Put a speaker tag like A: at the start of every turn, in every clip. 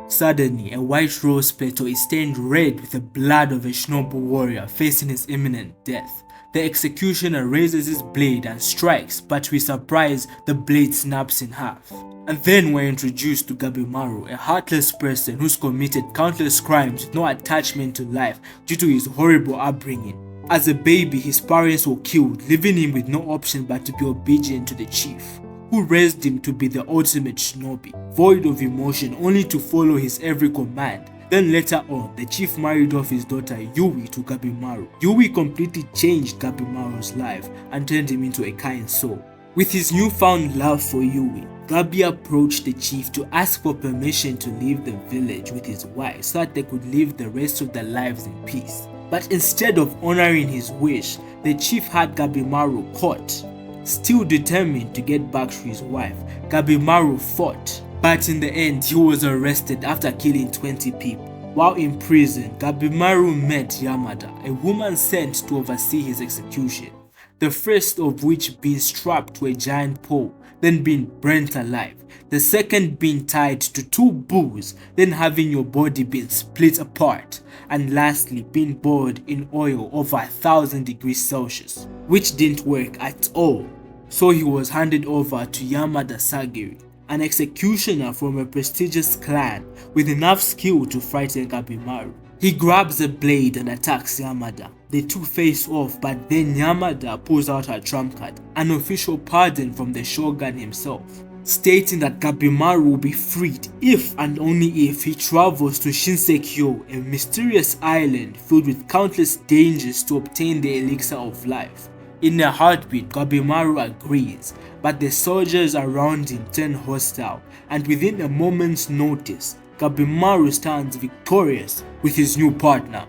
A: Suddenly, a white rose petal is stained red with the blood of a shinobu warrior facing his imminent death. The executioner raises his blade and strikes, but to his surprise, the blade snaps in half. And then we're introduced to Gabimaru, a heartless person who's committed countless crimes with no attachment to life due to his horrible upbringing. As a baby, his parents were killed, leaving him with no option but to be obedient to the chief, who raised him to be the ultimate shinobi, void of emotion only to follow his every command. Then later on, the chief married off his daughter Yui to Gabimaru. Yui completely changed Gabimaru's life and turned him into a kind soul. With his newfound love for Yui, Gabi approached the chief to ask for permission to leave the village with his wife so that they could live the rest of their lives in peace. But instead of honoring his wish, the chief had Gabimaru caught. Still determined to get back to his wife, Gabimaru fought. But in the end, he was arrested after killing 20 people. While in prison, Gabimaru met Yamada, a woman sent to oversee his execution. The first of which being strapped to a giant pole, then being burnt alive. The second being tied to 2 bulls, then having your body being split apart. And lastly, being boiled in oil over 1,000 degrees Celsius, which didn't work at all. So he was handed over to Yamada Sagiri, an executioner from a prestigious clan with enough skill to frighten Gabimaru. He grabs a blade and attacks Yamada. The two face off, but then Yamada pulls out her trump card, an official pardon from the shogun himself, stating that Gabimaru will be freed if and only if he travels to Shinsekyo, a mysterious island filled with countless dangers to obtain the elixir of life. In a heartbeat, Gabimaru agrees, but the soldiers around him turn hostile, and within a moment's notice, Gabimaru stands victorious with his new partner,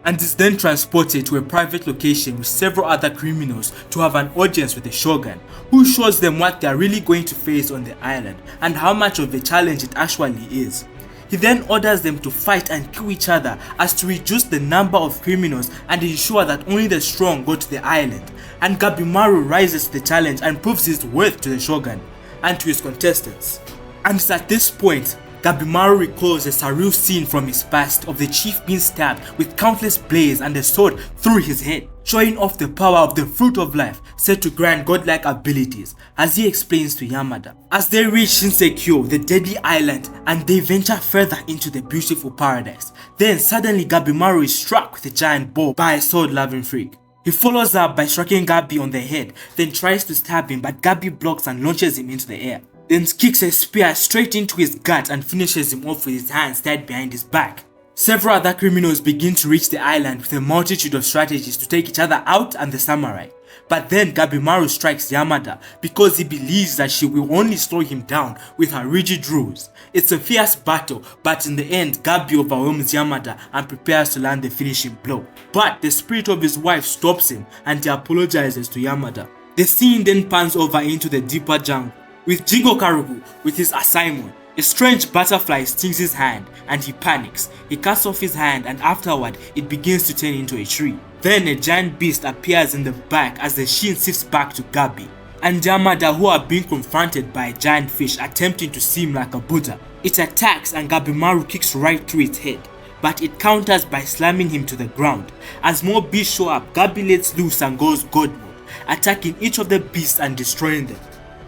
A: and is then transported to a private location with several other criminals to have an audience with the shogun, who shows them what they are really going to face on the island and how much of a challenge it actually is. He then orders them to fight and kill each other as to reduce the number of criminals and ensure that only the strong go to the island, and Gabimaru rises to the challenge and proves his worth to the shogun and to his contestants. And it's at this point Gabimaru recalls a surreal scene from his past of the chief being stabbed with countless blades and a sword through his head, showing off the power of the fruit of life said to grant godlike abilities, as he explains to Yamada. As they reach Shinsekyo, the deadly island, and they venture further into the beautiful paradise, then suddenly Gabimaru is struck with a giant bow by a sword-loving freak. He follows up by striking Gabi on the head, then tries to stab him, but Gabi blocks and launches him into the air, then kicks a spear straight into his gut and finishes him off with his hands tied behind his back. Several other criminals begin to reach the island with a multitude of strategies to take each other out and the samurai. But then Gabimaru strikes Yamada because he believes that she will only slow him down with her rigid rules. It's a fierce battle, but in the end Gabi overwhelms Yamada and prepares to land the finishing blow. But the spirit of his wife stops him and he apologizes to Yamada. The scene then pans over into the deeper jungle, with Jingo Karugu with his assignment. A strange butterfly stings his hand and he panics. He cuts off his hand and afterward it begins to turn into a tree. Then a giant beast appears in the back as the shin shifts back to Gabi and Yamada, who are being confronted by a giant fish attempting to seem like a Buddha. It attacks and Gabimaru kicks right through its head, but it counters by slamming him to the ground. As more beasts show up, Gabi lets loose and goes god mode, attacking each of the beasts and destroying them.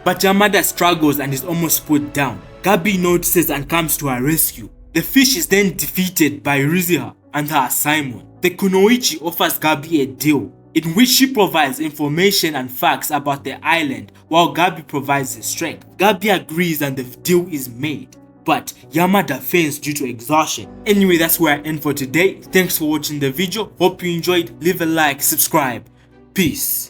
A: But Yamada struggles and is almost put down. Gabi notices and comes to her rescue. The fish is then defeated by Rizuha and her assignment. The Kunoichi offers Gabi a deal, in which she provides information and facts about the island while Gabi provides the strength. Gabi agrees and the deal is made, but Yamada faints due to exhaustion. Anyway, that's where I end for today. Thanks for watching the video. Hope you enjoyed. Leave a like, subscribe. Peace.